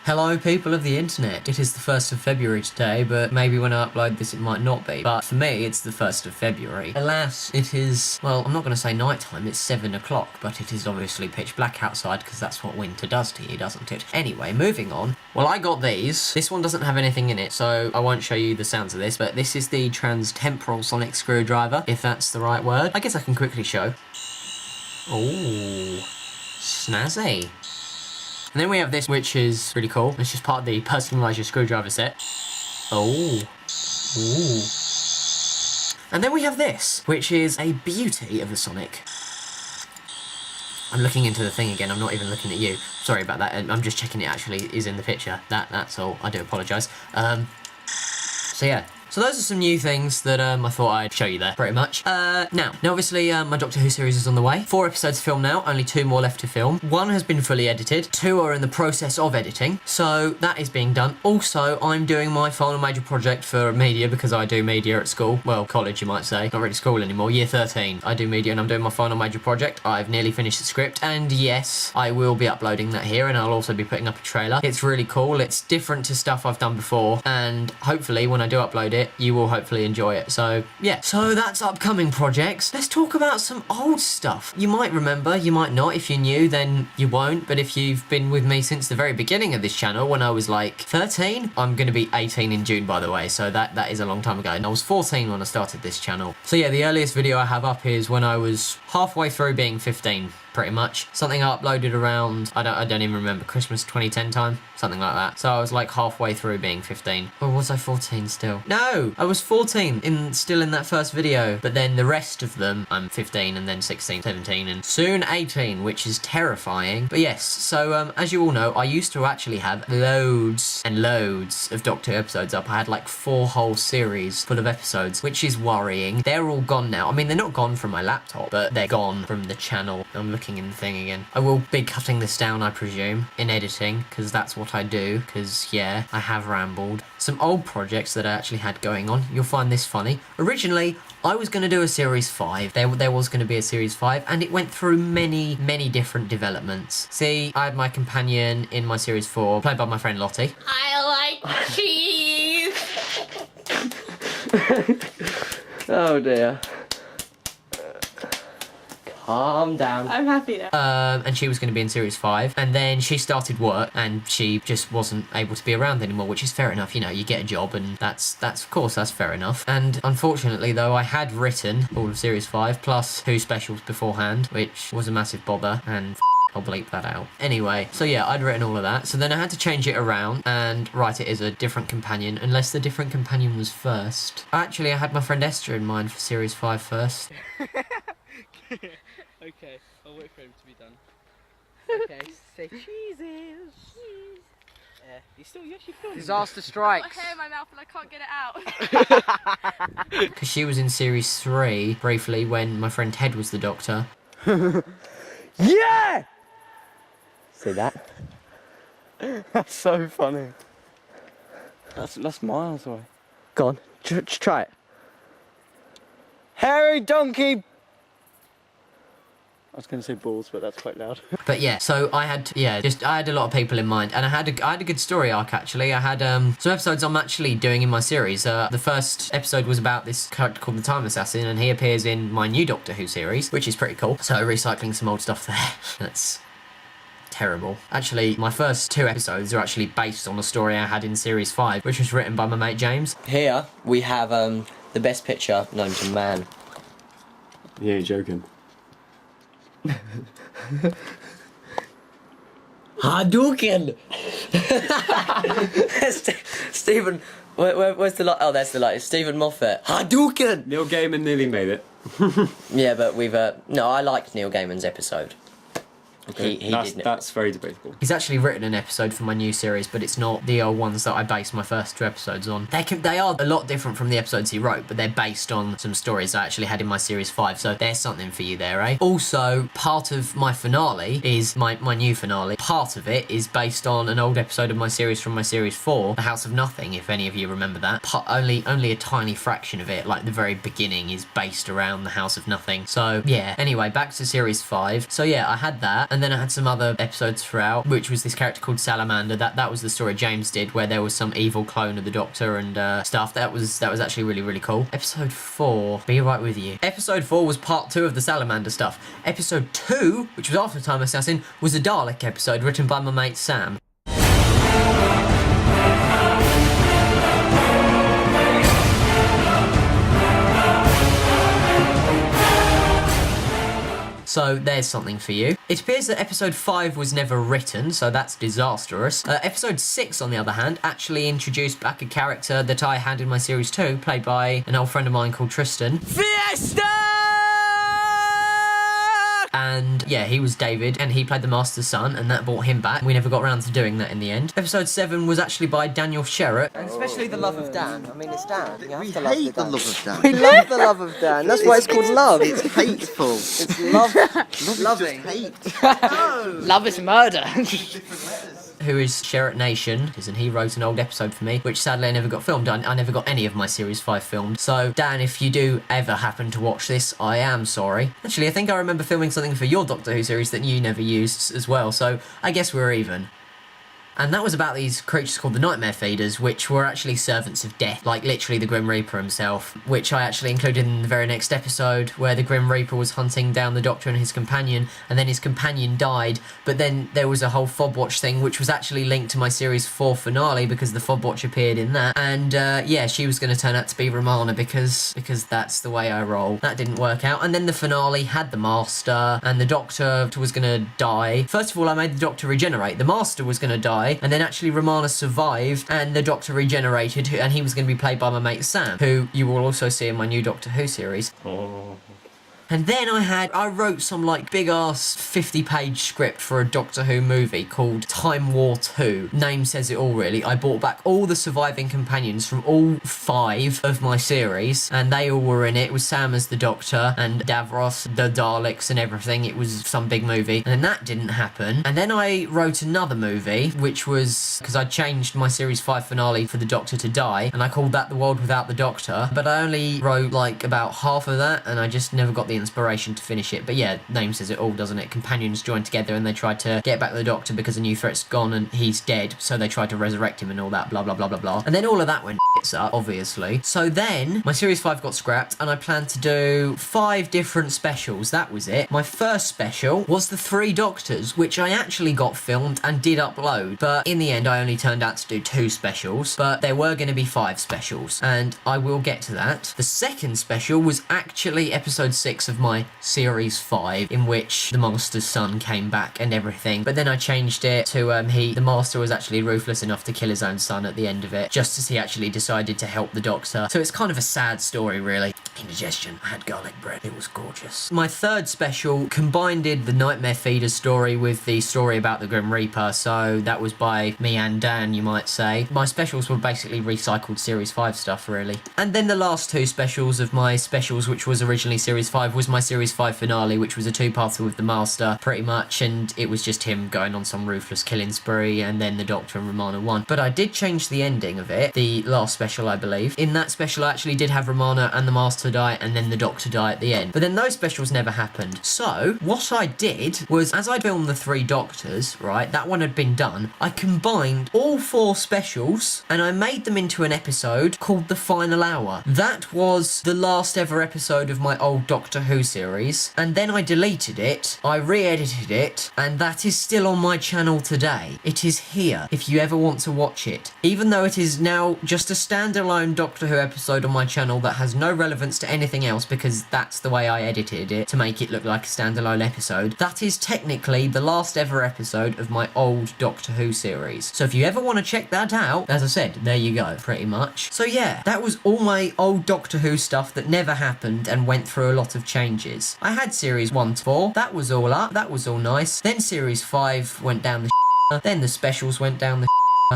Hello people of the internet. It is the 1st of February today, but maybe when I upload this it might not be. But for me it's the 1st of February. Alas, it is, well, I'm not going to say night time, it's 7 o'clock, but it is obviously pitch black outside because that's what winter does to you, doesn't it? Anyway, moving on. Well, I got these. This one doesn't have anything in it, so I won't show you the sounds of this, but this is the Transtemporal Sonic Screwdriver, if that's the right word. I guess I can quickly show. Ooh, snazzy. And then we have this, which is really cool. It's just part of the personalise your screwdriver set. Oh. Ooh. And then we have this, which is a beauty of a Sonic. I'm looking into the thing again, I'm not even looking at you. Sorry about that, I'm just checking it actually is in the picture. That's all, I do apologise. So yeah. So those are some new things that I thought I'd show you there, pretty much. Now obviously my Doctor Who series is on the way. 4 episodes to film now, only 2 more left to film. 1 has been fully edited, 2 are in the process of editing, so that is being done. Also, I'm doing my final major project for media, because I do media at school. Well, college you might say, not really school anymore, year 13. I do media and I'm doing my final major project. I've nearly finished the script, and yes, I will be uploading that here, and I'll also be putting up a trailer. It's really cool, it's different to stuff I've done before, and hopefully when I do upload it, you will hopefully enjoy it. So yeah, so that's upcoming projects. Let's talk about some old stuff. You might remember, you might not. If you're new, then you won't, but if you've been with me since the very beginning of this channel, when I was like 13, I'm gonna be 18 in June, by the way, so that is a long time ago, and I was 14 when I started this channel. So yeah, the earliest video I have up is when I was halfway through being 15, pretty much. Something I uploaded around, I don't even remember, Christmas 2010 time, something like that. So I was like halfway through being 15. Or was I 14 still? No, I was 14 still in that first video, but then the rest of them, I'm 15 and then 16, 17 and soon 18, which is terrifying. But yes, so as you all know, I used to actually have loads and loads of Doctor Who episodes up. I had like 4 whole series full of episodes, which is worrying. They're all gone now. I mean, they're not gone from my laptop, but they're gone from the channel. I'm looking in the thing again. I will be cutting this down, I presume, in editing, because that's what I do, because yeah, I have rambled. Some old projects that I actually had going on. You'll find this funny. Originally, I was going to do a series 5. There was going to be a series 5, and it went through many different developments. See, I had my companion in my series 4, played by my friend Lottie. I like cheese! Oh dear. Calm down. I'm happy now. And she was going to be in series 5, and then she started work and she just wasn't able to be around anymore, which is fair enough. You know, you get a job, and that's of course that's fair enough. And unfortunately though, I had written all of series 5 plus 2 specials beforehand, which was a massive bother, and I'll bleep that out. Anyway, so yeah, I'd written all of that, so then I had to change it around and write it as a different companion, unless the different companion was first. Actually, I had my friend Esther in mind for series 5 first. Okay, I'll wait for him to be done. Okay, say cheeses. You actually filming. Disaster strikes. I've got hair in my mouth and I can't get it out. Because she was in series 3 briefly when my friend Ted was the Doctor. Yeah! See that? That's so funny. That's miles away. Go on, try it. Hairy donkey! I was going to say balls, but that's quite loud. But yeah, so I had a lot of people in mind, and I had a good story arc actually. I had some episodes I'm actually doing in my series. The first episode was about this character called the Time Assassin, and he appears in my new Doctor Who series, which is pretty cool. So recycling some old stuff there. That's terrible. Actually, my first 2 episodes are actually based on a story I had in series 5, which was written by my mate James. Here we have the best picture known to man. You ain't joking. Hadouken! Stephen, where's the light? Oh, there's the light. It's Stephen Moffat. Hadouken! Neil Gaiman nearly made it. Yeah, but we've no, I liked Neil Gaiman's episode. That's very debatable. He's actually written an episode for my new series, but it's not the old ones that I based my first 2 episodes on. They are a lot different from the episodes he wrote, but they're based on some stories I actually had in my series 5, so there's something for you there, eh? Also, part of my finale is my new finale. Part of it is based on an old episode of my series from my series 4, The House of Nothing, if any of you remember that. Only a tiny fraction of it, like the very beginning, is based around The House of Nothing. So yeah, anyway, back to series 5. So yeah, I had that, And then I had some other episodes throughout, which was this character called Salamander. That was the story James did, where there was some evil clone of the Doctor and stuff. That was actually really, really cool. Episode 4, Be Right With You. Episode 4 was part 2 of the Salamander stuff. Episode 2, which was after Time Assassin, was a Dalek episode written by my mate Sam. So there's something for you. It appears that episode 5 was never written, so that's disastrous. Episode 6, on the other hand, actually introduced back a character that I had in my series 2, played by an old friend of mine called Tristan. Fiesta! And yeah, he was David, and he played the Master's son, and that brought him back. We never got around to doing that in the end. Episode 7 was actually by Daniel Sherratt. And especially the love of Dan. I mean, it's Dan. You have We to love hate the Dan. love of Dan. We love the love of Dan. That's why it's called love. It's hateful. It's love. Love Loving. is just hate. Love is murder. Who is Sherratt Nation, and he wrote an old episode for me, which sadly I never got filmed. I never got any of my Series 5 filmed. So, Dan, if you do ever happen to watch this, I am sorry. Actually, I think I remember filming something for your Doctor Who series that you never used as well, so I guess we're even. And that was about these creatures called the Nightmare Feeders, which were actually servants of death, like literally the Grim Reaper himself, which I actually included in the very next episode, where the Grim Reaper was hunting down the Doctor and his companion, and then his companion died, but then there was a whole Fobwatch thing, which was actually linked to my Series 4 finale, because the Fobwatch appeared in that, and yeah, she was going to turn out to be Romana, because that's the way I roll. That didn't work out, and then the finale had the Master, and the Doctor was going to die. First of all, I made the Doctor regenerate. The Master was going to die, and then actually Romana survived, and the Doctor regenerated, and he was going to be played by my mate Sam, who you will also see in my new Doctor Who series. Oh. And then I wrote some like big ass 50-page script for a Doctor Who movie called Time War 2. Name says it all really. I brought back all the surviving companions from all 5 of my series, and they all were in it. It was Sam as the Doctor, and Davros, the Daleks and everything. It was some big movie. And then that didn't happen. And then I wrote another movie, which was, because I changed my Series 5 finale for the Doctor to die, and I called that The World Without the Doctor. But I only wrote like about half of that, and I just never got the inspiration to finish it. But yeah, name says it all, doesn't it? Companions joined together and they tried to get back the Doctor because a new threat's gone and he's dead, so they tried to resurrect him and all that, blah blah blah blah blah. And then all of that went up, obviously. So then my Series 5 got scrapped, and I planned to do 5 different specials. That was it. My first special was the 3 Doctors, which I actually got filmed and did upload, but in the end I only turned out to do 2 specials, but there were going to be 5 specials, and I will get to that. The second special was actually episode 6 of my Series 5, in which the Master's son came back and everything, but then I changed it to the Master was actually ruthless enough to kill his own son at the end of it, just as he actually decided to help the Doctor. So it's kind of a sad story, really. Indigestion. I had garlic bread. It was gorgeous. My third special combined the Nightmare Feeder story with the story about the Grim Reaper, so that was by me and Dan, you might say. My specials were basically recycled Series 5 stuff, really. And then the last 2 specials of my specials, which was originally Series 5, was my Series 5 finale, which was a 2-parter with the Master, pretty much, and it was just him going on some ruthless killing spree, and then the Doctor and Romana won. But I did change the ending of it, the last special, I believe. In that special, I actually did have Romana and the Master die, and then the Doctor die at the end. But then those specials never happened. So, what I did was, as I filmed the 3 Doctors, right, that one had been done, I combined all 4 specials, and I made them into an episode called The Final Hour. That was the last ever episode of my old Doctor Who series, and then I deleted it, I re-edited it, and that is still on my channel today. It is here, if you ever want to watch it. Even though it is now just a standalone Doctor Who episode on my channel that has no relevance to anything else, because that's the way I edited it to make it look like a standalone episode, that is technically the last ever episode of my old Doctor Who series. So if you ever want to check that out, as I said, there you go, pretty much. So yeah, that was all my old Doctor Who stuff that never happened and went through a lot of changes. I had Series 1 to 4, that was all up, that was all nice. Then Series 5 went down the then the specials went down the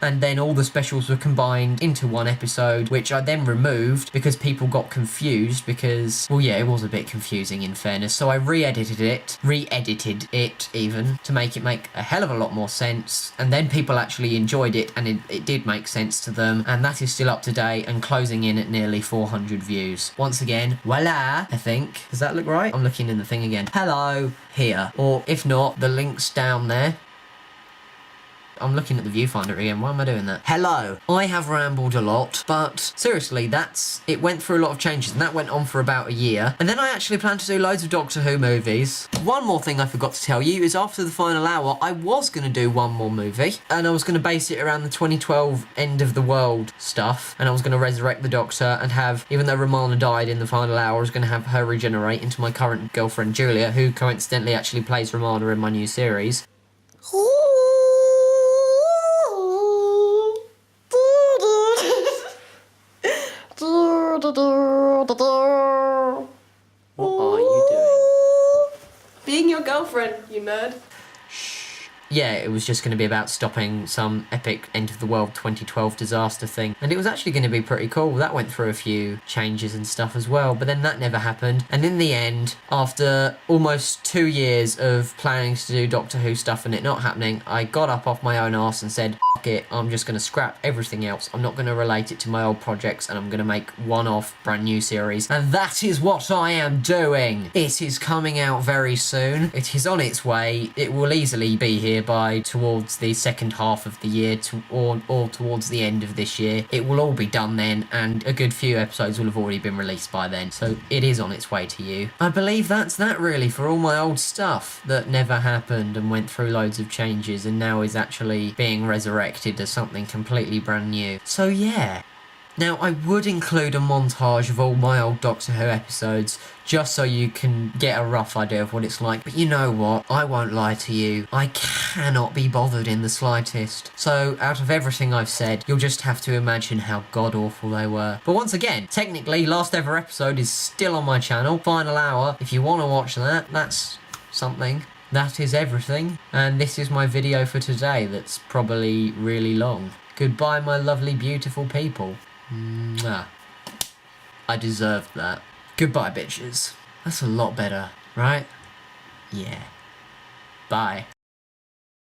and then all the specials were combined into one episode, which I then removed because people got confused because, well, yeah, it was a bit confusing in fairness. So I re-edited it even, to make it make a hell of a lot more sense, and then people actually enjoyed it, and it did make sense to them, and that is still up to date and closing in at nearly 400 views. Once again, voila, I think. Does that look right? I'm looking in the thing again. Hello, here. Or if not, the link's down there. I'm looking at the viewfinder again. Why am I doing that? Hello. I have rambled a lot, but seriously, it went through a lot of changes, and that went on for about a year. And then I actually plan to do loads of Doctor Who movies. One more thing I forgot to tell you is after the final hour, I was going to do one more movie, and I was going to base it around the 2012 end of the world stuff, and I was going to resurrect the Doctor and have, even though Romana died in the final hour, I was going to have her regenerate into my current girlfriend Julia, who coincidentally actually plays Romana in my new series. What are you doing? Being your girlfriend, you nerd. Yeah, it was just going to be about stopping some epic end of the world 2012 disaster thing. And it was actually going to be pretty cool. That went through a few changes and stuff as well, but then that never happened. And in the end, after almost 2 years of planning to do Doctor Who stuff and it not happening, I got up off my own arse and said, F it, I'm just going to scrap everything else. I'm not going to relate it to my old projects, and I'm going to make one-off brand new series. And that is what I am doing. It is coming out very soon. It is on its way. It will easily be here by towards the second half of the year or towards the end of this year. It will all be done then, and a good few episodes will have already been released by then, so it is on its way to you. I believe that's that really for all my old stuff that never happened and went through loads of changes and now is actually being resurrected as something completely brand new. So yeah. Now, I would include a montage of all my old Doctor Who episodes, just so you can get a rough idea of what it's like. But you know what? I won't lie to you. I cannot be bothered in the slightest. So, out of everything I've said, you'll just have to imagine how god-awful they were. But once again, technically, last ever episode is still on my channel. Final hour. If you want to watch that, that's something. That is everything. And this is my video for today that's probably really long. Goodbye, my lovely, beautiful people. Mwah. I deserved that. Goodbye, bitches. That's a lot better, right? Yeah. Bye.